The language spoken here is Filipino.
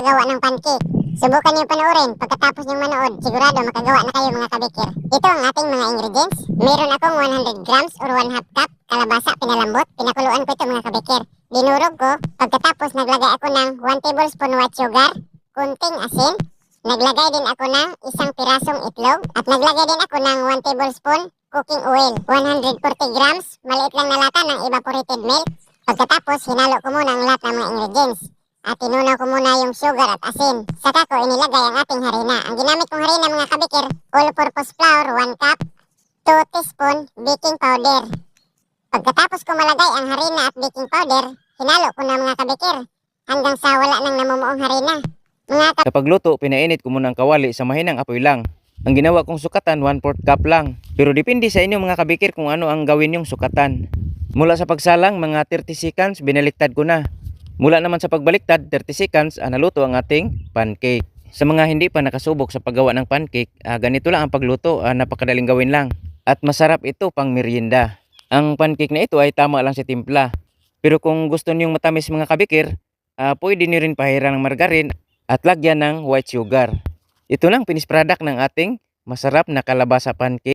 paggawa ng pancake. Subukan niyo panoorin. Pagkatapos niyong manood, sigurado makagawa na kayo mga kabikir. Ito ang ating mga ingredients. Meron akong 100 grams or 1/2 cup kalabasa pinalambot. Pinakuluan ko ito mga kabikir. Dinurog ko. Pagkatapos naglagay ako ng 1 tablespoon white sugar, kunting asin. Naglagay din ako ng isang pirasong itlog. At naglagay din ako ng 1 tablespoon cooking oil. 140 grams, maliit lang na lata ng evaporated milk. Pagkatapos, hinalo ko muna ang lahat ng mga ingredients. At tinunaw ko muna yung sugar at asin. Saka ko inilagay ang ating harina. Ang ginamit kong harina mga kabikir, all-purpose flour 1 cup, 2 teaspoon baking powder. Pagkatapos ko malagay ang harina at baking powder, hinalo ko na mga kabikir hanggang sa wala nang namumuong harina. Sa pagluto, pinainit ko muna ang kawali sa mahinang apoy lang. Ang ginawa kong sukatan, 1/4 cup lang. Pero depende sa inyo mga kabikir kung ano ang gawin yung sukatan. Mula sa pagsalang, mga 30 seconds, binaliktad ko na. Mula naman sa pagbaliktad, 30 seconds, naluto ang ating pancake. Sa mga hindi pa nakasubok sa paggawa ng pancake, ganito lang ang pagluto, napakadaling gawin lang. At masarap ito pang merienda. Ang pancake na ito ay tama lang sa timpla. Pero kung gusto niyong matamis mga kabikir, pwede niyo rin pahiran ng margarin at lagyan ng white sugar. Ito lang finished product ng ating masarap na kalabasa pancake.